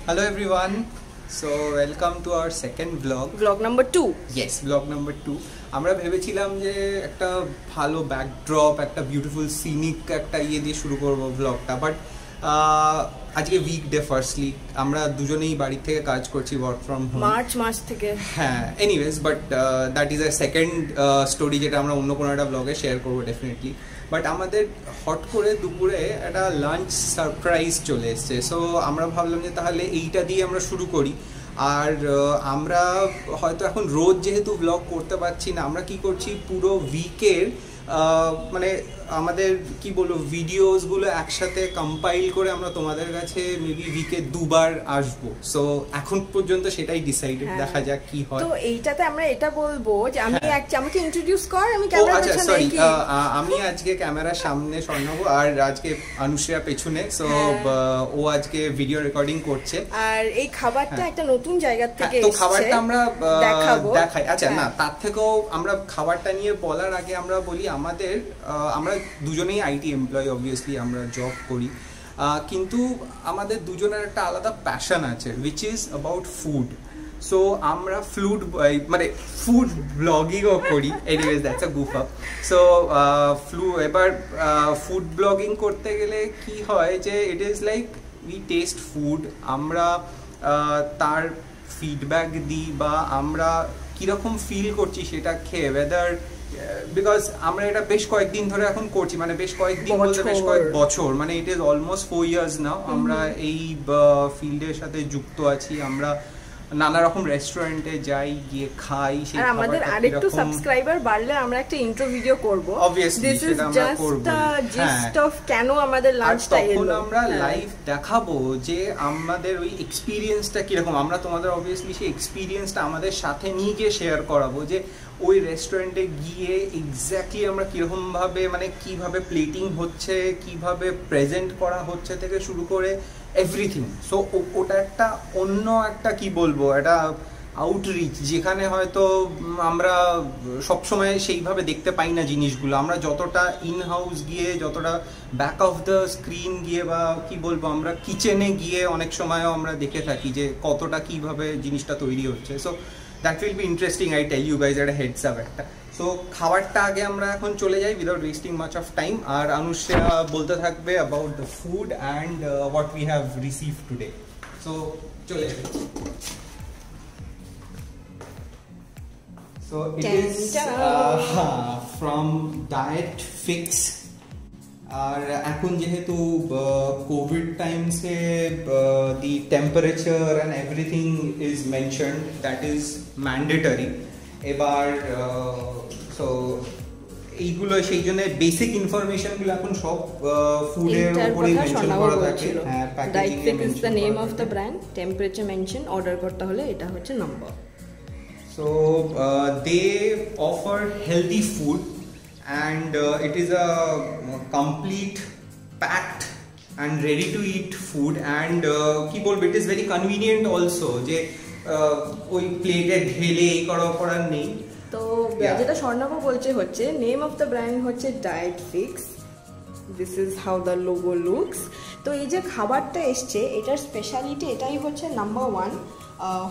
Hello everyone. So welcome to our second vlog. Vlog number 2. Yes, vlog number 2. আমরা ভেবেছিলাম যে একটা ভালো ব্যাকড্রপ, একটা বিউটিফুল সিনিক একটা দিয়ে শুরু করব vlogটা, বাট আজকে উইকডে ফার্স্টলি আমরা দুজনেই বাড়ি থেকে কাজ করছি, ওয়ার্ক ফ্রম হোম মার্চ থেকে। হ্যাঁ, anyways, but that is a second story, যেটা আমরা অন্য কোনো একটা ব্লগে শেয়ার করবো ডেফিনেটলি। বাট আমাদের হট করে দুপুরে একটা লাঞ্চ সারপ্রাইজ চলে এসছে, সো আমরা ভাবলাম যে তাহলে এইটা দিয়ে আমরা শুরু করি। আর আমরা হয়তো এখন রোজ যেহেতু ব্লগ করতে পারছি না, আমরা কি করছি পুরো উইকের মানে আমাদের কি বলবো ভিডিওসগুলো একসাথে কম্পাইল করে আমরা তোমাদের কাছে মেবি উইকে দুবার আসবো। সো এখন পর্যন্ত সেটাই ডিসাইডেড, দেখা যাক কি হয়। তো এইটাতে আমরা এটা বলবো যে আমি আমাকে ইন্ট্রোডিউস কর, আমি ক্যামেরার পেছনে কি আমি আজকে ক্যামেরার সামনে স্বর্ণব, আর আজকে অনুশ্রিয়া পেছনে। সো ও আজকে ভিডিও রেকর্ডিং করছে, আর এই খাবারটা একটা নতুন জায়গা থেকে এসেছে। তো খাবারটা আমরা দেখাই। আচ্ছা, না তার থেকেও আমরা খাবারটা নিয়ে বলার আগে আমরা বলি আমরা দুজনেই আইটি এমপ্লয়ি, অবভিয়াসলি আমরা জব করি, কিন্তু আমাদের দুজনের একটা আলাদা প্যাশন আছে, which is about food. So আমরা ফুড ব্লগিংও করি। Anyways, that's a goof up. So এবার ফুড ব্লগিং করতে গেলে কি হয় যে it is like we taste food, আমরা তার ফিডব্যাক দিই বা আমরা কীরকম ফিল করছি সেটা খেয়ে, ওয়েদার বিকজ আমরা এটা বেশ কয়েকদিন ধরে এখন করছি, মানে বেশ কয়েকদিন বলতে বেশ কয়েক বছর, মানে ইট ইজ অলমোস্ট 4 years নাও আমরা এই ফিল্ডের সাথে যুক্ত আছি। আমরা নানা রকম রেস্টুরেন্টে যাই, গিয়ে খাই। আর আমাদের আরেকটু সাবস্ক্রাইবার বাড়লে আমরা একটা ইন্ট্রো ভিডিও করব, অবভিয়াসলি সেটা আমরা করব। জাস্ট অফ কেন আমাদের লাঞ্চটা এলো, তখন আমরা লাইভ দেখাবো যে আমাদের ওই এক্সপেরিয়েন্সটা কিরকম। আমরা তোমাদের অবভিয়াসলি সেই এক্সপেরিয়েন্সটা আমাদের সাথে নিয়ে গিয়ে শেয়ার করাবো, যে ওই রেস্টুরেন্টে গিয়ে এক্স্যাক্টলি আমরা কীরকমভাবে, মানে কীভাবে প্লেটিং হচ্ছে, কীভাবে প্রেজেন্ট করা হচ্ছে থেকে শুরু করে এভরিথিং। সো ওটা একটা অন্য একটা কি বলবো, একটা আউটরিচ, যেখানে হয়তো আমরা সবসময় সেইভাবে দেখতে পাই না জিনিসগুলো। আমরা যতটা ইন হাউস গিয়ে, যতটা ব্যাক অফ দ্য স্ক্রিন গিয়ে, বা কি বলবো আমরা কিচেনে গিয়ে অনেক সময়ও আমরা দেখে থাকি যে কতটা কীভাবে জিনিসটা তৈরি হচ্ছে। So that will be interesting, I tell you guys, একটা হেডস আপ একটা। সো খাবারটা আগে আমরা এখন চলে যাই without wasting much of time, আর অনুশ্রিয়া বলতে থাকবে about the food and what we have received today. So চলে যাই। So it is from Diet Fix. আর এখন যেহেতু Covid টাইমসে the temperature and everything is mentioned, that is mandatory. এবার so এইগুলো সেই জন্য বেসিক ইনফরমেশনগুলো এখন সব ফুডের উপরেই মেনশন করা থাকে। হ্যাঁ, packaging A mention is the name of the brand, temperature mention, order করতে হলে এটা হচ্ছে number. So they offer healthy food, and it is a complete packed and ready to eat food, and কি বলবো, it is very convenient also, যে ওই প্লেটে ঢেলে এই করার নেই। তো যেটা স্বর্ণাভ বলছে হচ্ছে নেম অফ দ্য ব্র্যান্ড হচ্ছে diet fix, this is how the logo looks. তো এই যে খাবারটা এসছে, এটার স্পেশালিটি এটাই হচ্ছে নাম্বার 1,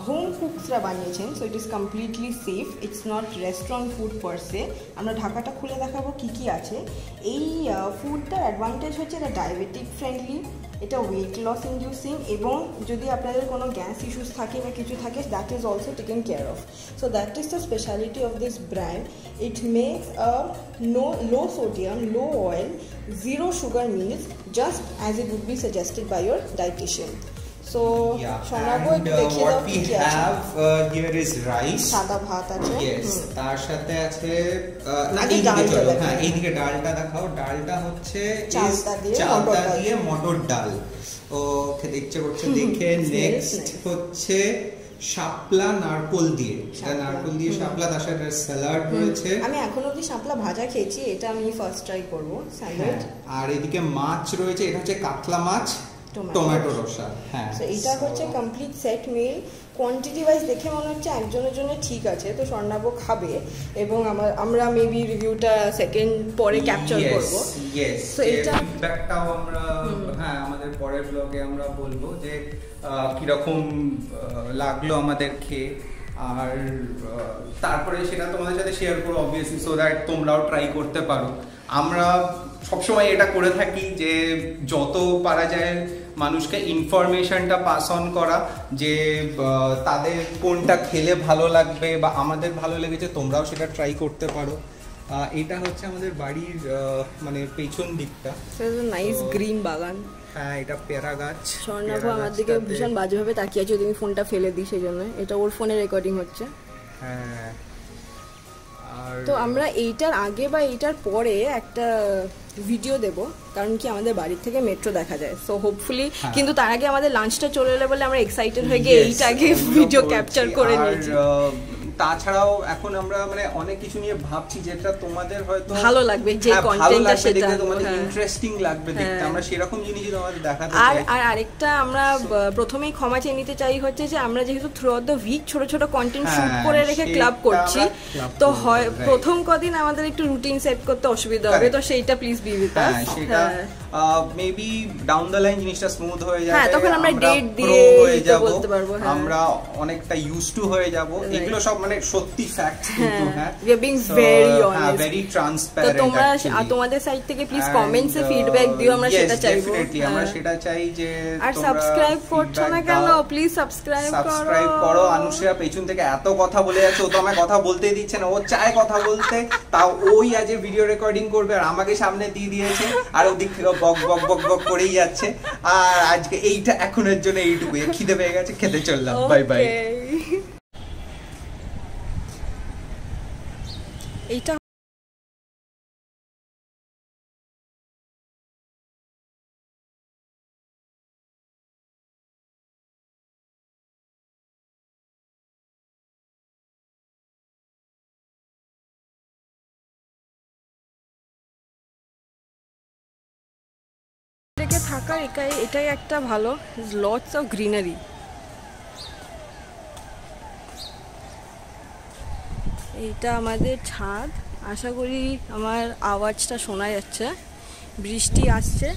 হোম কুকসরা বানিয়েছেন। So it is completely safe, it's not restaurant food per se. আমরা ঢাকাটা খুলে দেখাবো কি কি আছে। এই ফুডটার অ্যাডভান্টেজ হচ্ছে এটা ডায়াবেটিক ফ্রেন্ডলি, এটা ওয়েট লস ইনডিউসিং, এবং যদি আপনাদের কোনো গ্যাস ইস্যুস থাকে বা কিছু থাকে, that is also taken care of. So that is the speciality of this brand. It makes low sodium, low oil, zero sugar meals, just as it would be suggested by your dietitian. So and what we have here is rice, সাদা ভাত আছে, yes, তার সাথে আছে না এইদিকে চলো, হ্যাঁ এইদিকে ডালটা দেখাও। ডালটা হচ্ছে চালটা দিয়ে মটর ডাল, ও খেতে ইচ্ছে করছে দেখে। নেক্সট হচ্ছে শাপলা নারকোল দিয়ে, শাপলা, তার সাথে স্যালাড রয়েছে। আমি এখন অবধি শাপলা ভাজা খেয়েছি, এটা আমি ফার্স্ট ট্রাই করব, স্যালাড। আর এদিকে মাছ রয়েছে, এটা হচ্ছে কাতলা মাছ, টমেটো রসা। হ্যাঁ, সো এটা হচ্ছে কমপ্লিট সেট মিল। কোয়ান্টিটি ওয়াইজ দেখে মনে হচ্ছে একজনের জন্য ঠিক আছে, তো স্বর্ণাভ খাবে এবং আমরা মেবি রিভিউটা সেকেন্ড পরে ক্যাপচার করব। সো এটা ফিডব্যাকটাও আমরা হ্যাঁ আমাদের পরের ব্লগে আমরা বলবো যে কিরকম লাগলো আমাদের খেয়ে, আর তারপরে সেটা তোমাদের সাথে শেয়ার করো অবভিয়াসলি, সো দ্যাট তোমরাও ট্রাই করতে পারো। আমরা সবসময় এটা করে থাকি যে যত পারা যায় মানুষকে ইনফরমেশনটা পাস অন করা, যে তাদের কোনটা খেলে ভালো লাগবে বা আমাদের ভালো লেগেছে তোমরাও সেটা ট্রাই করতে পারো। এটা হচ্ছে আমাদের বাড়ির মানে পেছন দিকটা, নাইস গ্রিন বাগান। হ্যাঁ এটা পেয়ারা গাছ। স্বর্ণাভ আমার দিকে ভীষণ বাজেভাবে তাকিয়ে আছে, তুমি ফোনটা ফেলে দিই সেই জন্য, এটা ওর ফোনে রেকর্ডিং হচ্ছে। হ্যাঁ তো আমরা এইটার আগে বা এইটার পরে একটা ভিডিও দেব, কারণ কি আমাদের বাড়ির থেকে মেট্রো দেখা যায়, সো হোপফুলি। কিন্তু তার আগে আমাদের লাঞ্চটা চলে এলে বলে আমরা এক্সাইটেড হয়ে গিয়ে এইটা আগে ভিডিও ক্যাপচার করে নিয়েছি। তাছাড়াও এখন আমরা মানে অনেক কিছু নিয়ে ভাবছি যেটা তোমাদের হয়তো ভালো লাগবে, যে কন্টেন্টটা সেটা তোমাদের ইন্টারেস্টিং লাগবে দেখতে, আমরা সেরকম জিনিসই তোমাদের দেখাতে চাই। আর আরেকটা আমরা প্রথমেই ক্ষমা চেয়ে নিতে চাই হচ্ছে যে আমরা যেহেতু থ্রু আউট দ্য উইক ছোট ছোট কন্টেন্ট শুট করে রেখে ক্লাব করছি, তো হয় প্রথম কদিন আমাদের একটু রুটিন সেট করতে অসুবিধা হবে, তো সেইটা প্লিজ বি উইথ আস। সেটা মেবি ডাউন দ্য লাইন জিনিসটা স্মুথ হয়ে যাবে, হ্যাঁ তখন আমরা ডেট দিয়ে বলতে পারবো, আমরা অনেকটা ইউজ টু হয়ে যাব। এগুলো সব মানে সত্যি ফ্যাক্টস, কিন্তু হ্যাঁ we are being very honest, very transparent. তো তোমরা তোমাদের সাইড থেকে প্লিজ কমেন্টসে ফিডব্যাক দিও, আমরা সেটা চাইবো। ডেফিনেটলি আমরা সেটা চাই যে আর সাবস্ক্রাইব করছো না কেন, প্লিজ সাবস্ক্রাইব করো। অনুষ্কা পেছন থেকে এত কথা বলে যাচ্ছে, ও তো আমায় কথা বলতেই দিচ্ছে না, ও চায় কথা বলতে, তাও ওই আজ ভিডিও রেকর্ডিং করবে আর আমাকে সামনে দিয়ে দিয়েছে, আর ওদিক থেকে বক বক বক বক করেই যাচ্ছে। আর আজকে এইটা এখনের জন্য এইটুকুই, খিদে পেয়ে গেছে, খেতে চললাম, বাই বাই। এইটা থাকার এটাই একটা ভালো, লটস অফ গ্রিনারি। এইটা আমাদের ছাদ, আশা করি আমার আওয়াজটা শোনা যাচ্ছে, বৃষ্টি আসছে।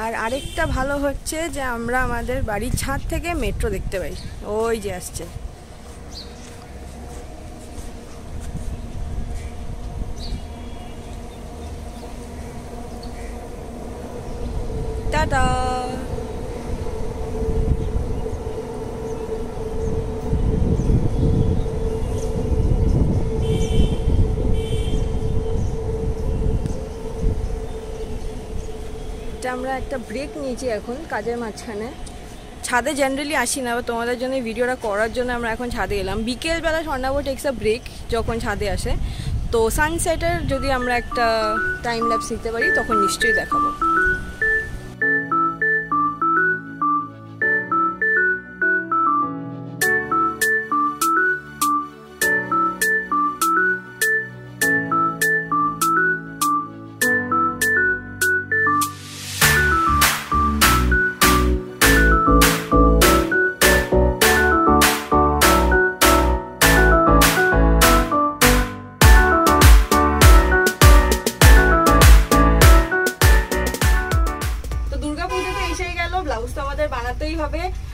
আর আরেকটা ভালো হচ্ছে যে আমরা আমাদের বাড়ির ছাদ থেকে মেট্রো দেখতে পাই, ওই যে আসছে। টাটা। আমরা একটা ব্রেক নিয়েছি এখন কাজের মাঝখানে। ছাদে জেনারেলি আসি না, তোমাদের জন্য ভিডিওটা করার জন্য আমরা এখন ছাদে এলাম। বিকেলবেলা স্বর্ণাভ টেক্স আ ব্রেক যখন ছাদে আসে, তো সানসেটের যদি আমরা একটা টাইম ল্যাপস নিতে পারি তখন নিশ্চয়ই দেখাবো।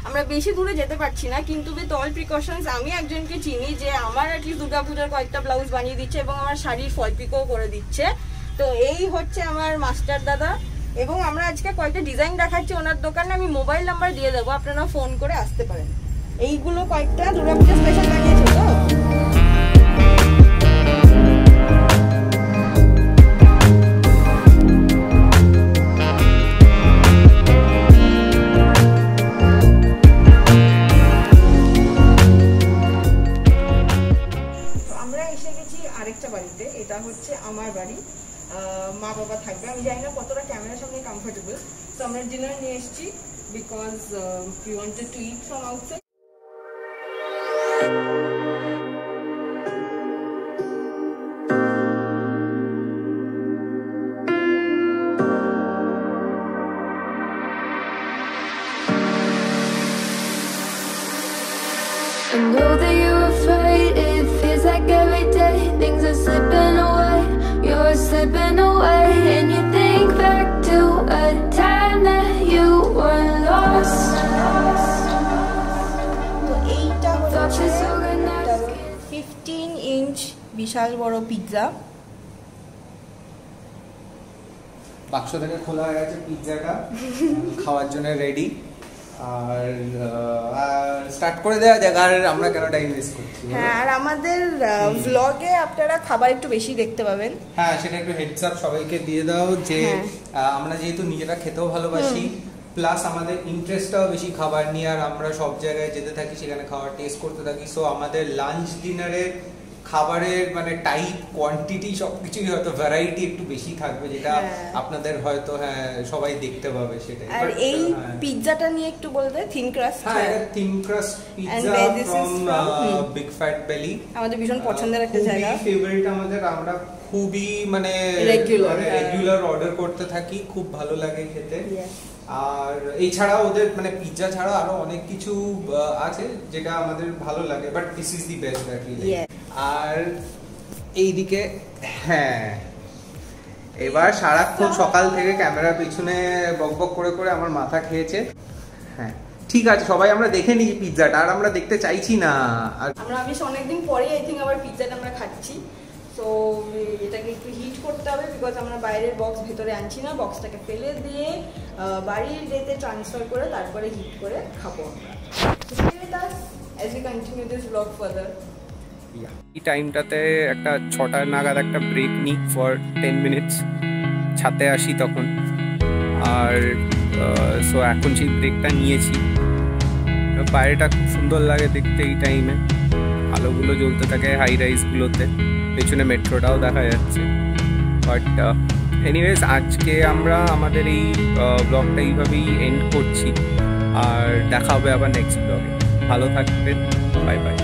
আমরা বেশি দূরে যেতে পারছি না, কিন্তু উইথ অল প্রিকশনস আমি একজনকে চিনি যে আমার অ্যাটলিস্ট দুর্গাপূজার কয়েকটা ব্লাউজ বানিয়ে দিচ্ছে এবং আমার শাড়ির ফল পিকও করে দিচ্ছে। তো এই হচ্ছে আমার মাস্টার দাদা, এবং আমরা আজকে কয়েকটা ডিজাইন দেখাচ্ছি ওনার দোকানে। আমি মোবাইল নাম্বার দিয়ে দেবো, আপনারা ফোন করে আসতে পারেন। এইগুলো কয়েকটা দুর্গাপূজা স্পেশাল বানিয়েছে তো। এটা হচ্ছে আমার বাড়ি, মা বাবা থাকবে। আমি জানি না কতটা ক্যামেরার সামনে কমফোর্টেবল, তো আমরা ডিনার নিয়ে এসেছি because we wanted to it from outside. things are slipping away, you're slipping away, and you think back to a time that you were lost. তো এইটা হচ্ছে 15 ইঞ্চ বিশাল বড় পিৎজা। বাক্স থেকে খোলা হয়ে গেছে পিৎজাটা, খাওয়ার জন্য রেডি। আর স্টার্ট করে দেওয়া যাক, আর আমরা কেন টাইম ওয়েস্ট করছি। হ্যাঁ, আর আমাদের ভ্লগে আপনারা খাবার একটু বেশি দেখতে পাবেন। হ্যাঁ, সেটা একটু হেডস আপ সবাইকে দিয়ে দাও যে আমরা যেহেতু নিজেরা খেতেও ভালোবাসি, প্লাস আমাদের ইন্টারেস্টটাও বেশি খাবার নিয়ে, আর আমরা সব জায়গায় যেতে থাকি, সেখানে খাবার টেস্ট করতে থাকি। সো আমাদের লাঞ্চ ডিনারে খাবারের মানে টাইপ, কোয়ান্টিটি সবকিছুই হয়তো ভ্যারাইটি একটু বেশি থাকবে, যেটা আপনাদের হয়তো সবাই দেখতে পাবে সেটাই। আর এই পিৎজাটা নিয়ে একটু বলবে, থিন ক্রাস্ট। হ্যাঁ, এটা thin crust pizza from big fat বেলি। আমাদের ভীষণ পছন্দের একটা জায়গা, ফেভারিট আমাদের। আমরা খুবই মানে রেগুলার অর্ডার করতে থাকি, খুব ভালো লাগে খেতে। আর এছাড়া ওদের মানে পিৎজা ছাড়া আরো অনেক কিছু আছে যেটা আমাদের ভালো লাগে, but this is the best actually. আর এইদিকে এবার সারাক্ষণ সকাল থেকে ক্যামেরার পিছনে বকবক করে করে আমার মাথা খেয়েছে। হ্যাঁ, ঠিক আছে, সবাই আমরা দেখে নিই পিৎজাটা, আর আমরা দেখতে চাইছি না। আর আমরা বেশ অনেকদিন পরে আই থিঙ্ক আবার পিৎজাটা আমরা খাচ্ছি। সো এটাকে একটু হিট করতে হবে, বিকজ আমরা বাইরের বক্স ভেতরে আনছি না, বক্সটাকে ফেলে দিয়ে বাড়ির ডেতে ট্রান্সফার করে তারপরে হিট করে খাবো আমরা। As we continue this vlog further. এই টাইমটাতে একটা 6টা নাগাদ একটা ব্রেক নিই ফর 10 মিনিটস, ছাতে আসি তখন। আর সো এখন সেই ব্রেকটা নিয়েছি। বাইরেটা খুব সুন্দর লাগে দেখতে এই টাইমে, আলোগুলো জ্বলতে থাকে হাই রাইজগুলোতে, পেছনে মেট্রোটাও দেখা যাচ্ছে। বাট এনিওয়েজ, আজকে আমরা আমাদের এই ব্লগটা এইভাবেই এন্ড করছি, আর দেখা হবে আবার নেক্সট ব্লগে। ভালো থাকবেন, বাই বাই।